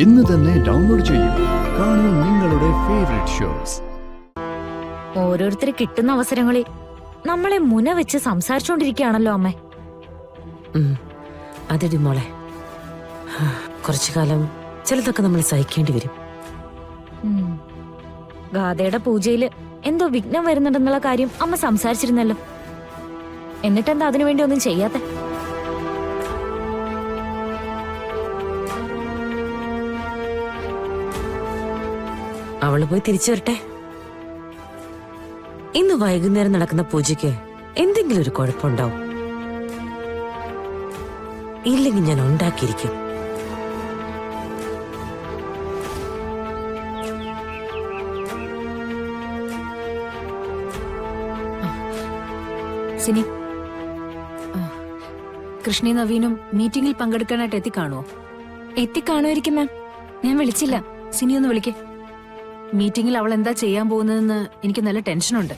ഇന്ന് തന്നെ ഡൗൺലോഡ് ചെയ്യൂ. കാണൂ നിങ്ങളുടെ ഫേവറേറ്റ് ഷോസ്. ഓരോരുത്തർ കിട്ടുന്ന അവസരങ്ങളിൽ നമ്മളെ മുന വെച്ച് സംസാരിച്ചോണ്ടിരിക്കുകയാണല്ലോ അമ്മേ. അതെടി മോളെ, കുറച്ചു കാലം ചിലതൊക്കെ നമ്മൾ സഹിക്കേണ്ടി വരും. ഗാഥയുടെ പൂജയില് എന്തോ വിഘ്നം വരുന്നുണ്ടെന്നുള്ള കാര്യം അമ്മ സംസാരിച്ചിരുന്നല്ലോ. എന്നിട്ടെന്താ അതിനുവേണ്ടി ഒന്നും ചെയ്യാത്ത? അവള് പോയി തിരിച്ചു വരട്ടെ. ഇന്ന് വൈകുന്നേരം നടക്കുന്ന പൂജയ്ക്ക് എന്തെങ്കിലും ഒരു കുഴപ്പമുണ്ടാവും. ഇല്ലെങ്കിൽ ഞാൻ ഉണ്ടാക്കിയിരിക്കും. സിനി, കൃഷ്ണി നവീനും മീറ്റിംഗിൽ പങ്കെടുക്കാനായിട്ട് എത്തിക്കാണുവോ? എത്തിക്കാണുമായിരിക്കും മാം. ഞാൻ വിളിച്ചില്ല. സിനി ഒന്ന് വിളിക്കേ. മീറ്റിംഗിൽ അവൾ എന്താ ചെയ്യാൻ പോകുന്നതെന്ന് എനിക്ക് നല്ല ടെൻഷനുണ്ട്.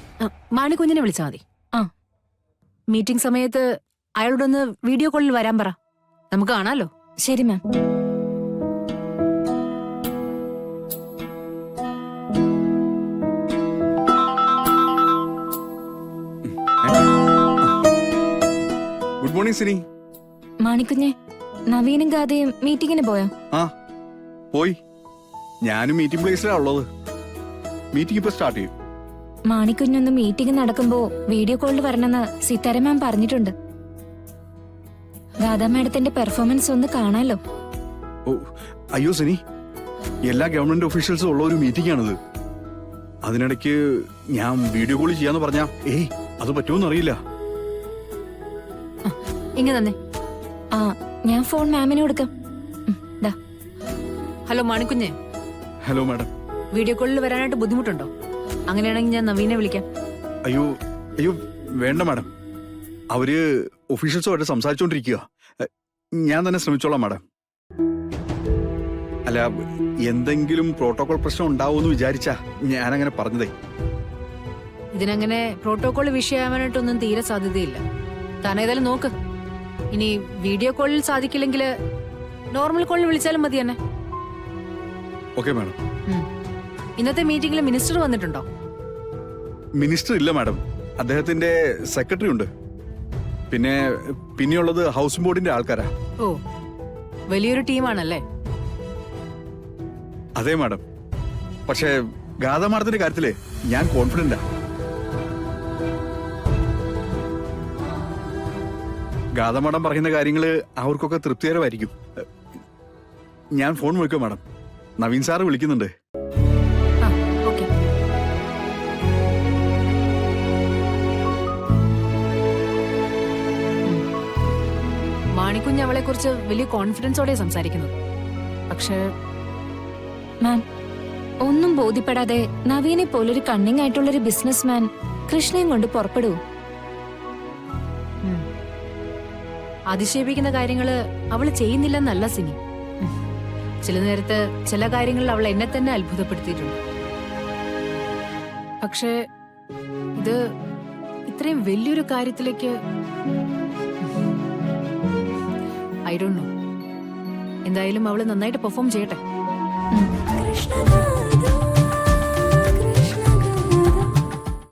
മാണിക്കുഞ്ഞിനെ വിളിച്ചാൽ മതി. മീറ്റിംഗ് സമയത്ത് അയാളോടൊന്ന് വീഡിയോ കോളിൽ വരാൻ പറ, നമുക്ക് കാണാലോ. ശരി മാം. Good morning Sini. മാണിക്കുഞ്ഞെ, നവീനും ഗാഥയും മീറ്റിംഗിന് പോയോ? ആ പോയി. ഞാനും മീറ്റിംഗ് പ്ലേസിലാണ് ഉള്ളത്. മീറ്റിംഗ് ഇപ്പൊ സ്റ്റാർട്ട് ചെയ്യും. മാണിക്കുഞ്ഞൊന്ന് മീറ്റിംഗ് നടക്കുമ്പോ വീഡിയോ കോളിൽ വരണമെന്ന് സീതാര മാം പറഞ്ഞിട്ടുണ്ട്. ഗാഥാ മാഡത്തിന്റെ പെർഫോമൻസ് ഒന്ന് കാണാലോ. ഓ അയ്യോ സിനി, എല്ലാ ഗവൺമെന്റ് ഒഫീഷ്യൽസും ഉള്ള ഒരു മീറ്റിംഗ് ആണിത്. അതിനിടയ്ക്ക് ഞാൻ വീഡിയോ കോൾ ചെയ്യാന്ന് പറഞ്ഞാ അത് പറ്റുമെന്ന് അറിയില്ല. ഇങ്ങനെ തന്നെ. ഞാൻ ഫോൺ മാമിന് കൊടുക്കാം. ഹലോ മാണിക്കുഞ്ഞെ. Hello madam. വീഡിയോ കോളിൽ വരാനായിട്ട് ബുദ്ധിമുട്ടുണ്ടോ? അങ്ങനെയാണെങ്കിൽ ഞാൻ നവീനെ വിളിക്കാം. അയ്യോ അയ്യോ വേണ്ട മാഡം, അവര് ഒഫീഷ്യൽസുമായിട്ട് സംസാരിച്ചോണ്ടിരിക്കുക. ഞാൻ തന്നെ ശ്രമിച്ചോളാം മാഡം. അല്ല, എന്തെങ്കിലും പ്രോട്ടോകോൾ പ്രശ്നം ഉണ്ടാവുമെന്ന് വിചാരിച്ചാ ഞാനങ്ങനെ പറഞ്ഞതേ. ഇതിനങ്ങനെ പ്രോട്ടോകോൾ വിഷയമാവാനായിട്ടൊന്നും തീരെ സാധ്യതയില്ല. താൻ ഏതായാലും നോക്ക്. ഇനി വീഡിയോ കോളിൽ സാധിക്കില്ലെങ്കിൽ നോർമൽ കോളിൽ വിളിച്ചാലും മതി തന്നെ. Okay madam. ഇന്നത്തെ മീറ്റിംഗിൽ മിനിസ്റ്റർ വന്നിട്ടുണ്ടോ? മിനിസ്റ്റർ ഇല്ല മാഡം, അദ്ദേഹത്തിന്റെ സെക്രട്ടറി ഉണ്ട്. പിന്നെയുള്ളത് ഹൗസ് ബോർഡിന്റെ ആൾക്കാരാ. ഓ, വലിയൊരു ടീമാണല്ലേ? അതെ മാഡം. പക്ഷേ ഗാഥാ മാഡത്തിന്റെ കാര്യത്തില് ഞാൻ കോൺഫിഡന്റാ. ഗാഥാ മാഡം പറയുന്ന കാര്യങ്ങള് അവർക്കൊക്കെ തൃപ്തികരമായിരിക്കും. ഞാൻ ഫോൺ വിളിക്കാം മാഡം. നവീൻ സാറ് വിളിക്കുന്നുണ്ട്. മാണിക്കുഞ്ഞ് അവളെ കുറിച്ച് വലിയ കോൺഫിഡൻസോടെ സംസാരിക്കുന്നത്. പക്ഷേ മാം, ഒന്നും ബോധ്യപ്പെടാതെ നവീനെ പോലൊരു കണ്ണിങ് ആയിട്ടുള്ളൊരു ബിസിനസ്മാൻ കൃഷ്ണയും കൊണ്ട് പുറപ്പെടൂ? അതിശയിപ്പിക്കുന്ന കാര്യങ്ങള് അവള് ചെയ്യുന്നില്ലെന്നല്ല സിനി. ചില നേരത്ത് ചില കാര്യങ്ങളിൽ അവൾ എന്നെ തന്നെ അത്ഭുതപ്പെടുത്തിയിട്ടുണ്ട്. പക്ഷേ ഇത് ഇത്രയും വലിയൊരു കാര്യത്തിലേക്ക് ഐ ഡോണ്ട് നോ. എന്തായാലും അവള് നന്നായിട്ട് പെർഫോം ചെയ്യട്ടെ.